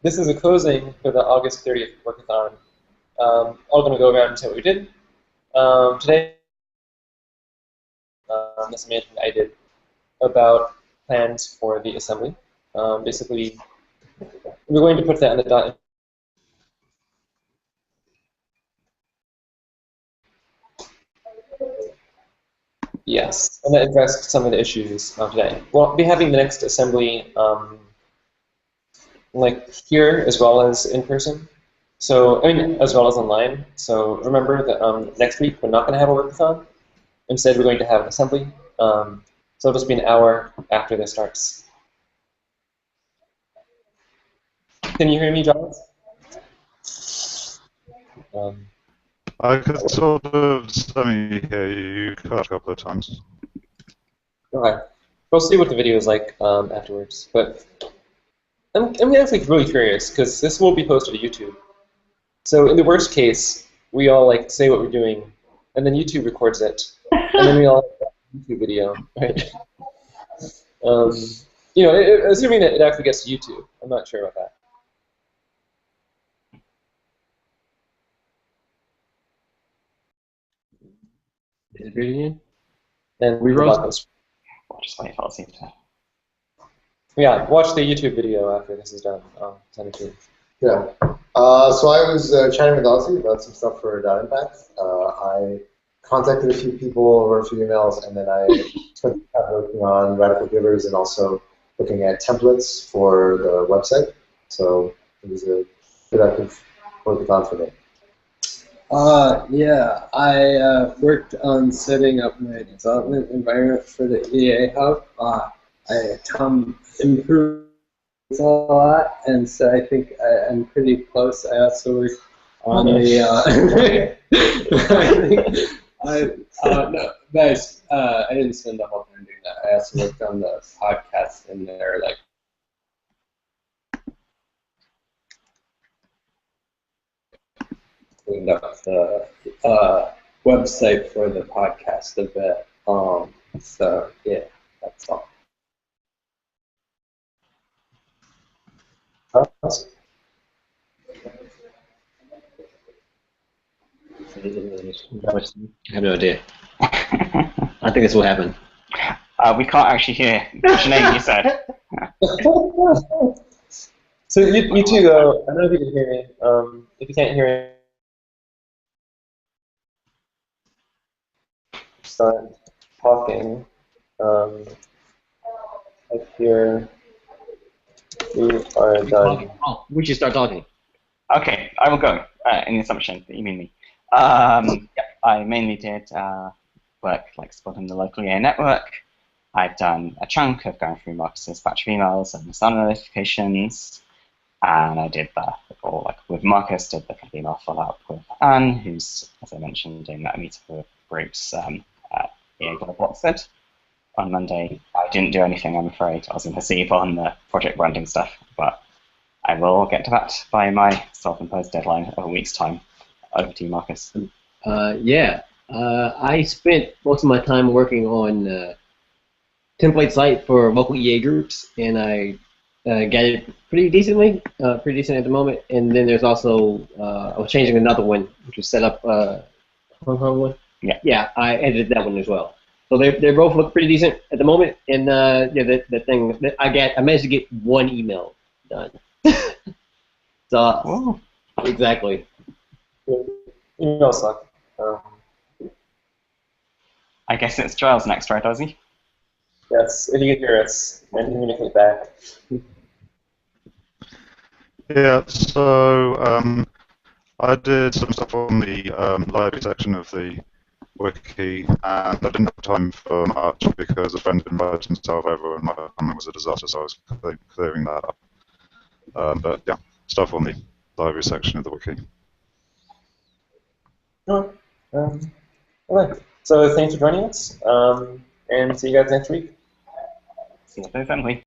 this is a closing for the August 30th Workathon. I'm going to go around and tell what we did. Today, this management I did about plans for the assembly. Basically, we're going to put that in the dot. Yes, and that addressed some of the issues today. We'll be having the next assembly like here as well as in person. So, I mean, as well as online. So remember that next week we're not going to have a workathon. Instead, we're going to have an assembly. So it'll just be an hour after this starts. Can you hear me, John? I could sort of semi hear you cut a couple of times. Okay. We'll see what the video is like afterwards. But I'm actually really curious because this will be posted to YouTube. So in the worst case, we all like say what we're doing, and then YouTube records it, and then we all have a YouTube video, right? You know, assuming that it actually gets to YouTube. I'm not sure about that. Is it reading? And we wrote. Just wait for it. Yeah, watch the YouTube video after this is done. I'll send it to you. Yeah. So I was chatting with Ozzy about some stuff for Dot Impact. I contacted a few people over a few emails, and then I spent time working on Radical Givers and also looking at templates for the website. So it was a productive workathon for me. Yeah, I worked on setting up my development environment for the EA Hub. Tom improved a lot, and so I think I'm pretty close. I also worked on the. I didn't spend the whole time doing that. I also worked on the podcast in there, like. Cleaned up the website for the podcast a bit. So yeah, that's all. I have no idea. I think this will happen. We can't actually hear which name you said. So you two go. I don't know if you can hear me. If you can't hear me, start talking. Like here, you are done. Oh, we should start talking. Okay, I will go. In the assumption that you mean me. Yep, I mainly did work like supporting the local EA network. I've done a chunk of going through Marcus's batch of emails and Asana notifications, and I did that all like with Marcus. Did the kind of email follow-up with Anne, who's, as I mentioned, doing that meetup with groups at EA Global Oxford on Monday. I didn't do anything, I'm afraid. I was in Perceive on the project branding stuff, but I will get to that by my self-imposed deadline of a week's time. Over to you, Marcus. Yeah, I spent most of my time working on template site for local EA groups, and I got it pretty decent at the moment. And then there's also I was changing another one, which was set up Hong Kong one. Yeah, I edited that one as well. So they both look pretty decent at the moment. And yeah, the thing I managed to get one email done. So exactly. Email suck. I guess it's Giles next, right, Ozzy? Yes, if you can hear us and communicate back. Yeah, so I did some stuff on the library section of the wiki, and I didn't have time for much because a friend invited himself over and my family was a disaster, so I was clearing that up. But yeah, stuff on the library section of the wiki. All right. So thanks for joining us, and see you guys next week. See you at the assembly.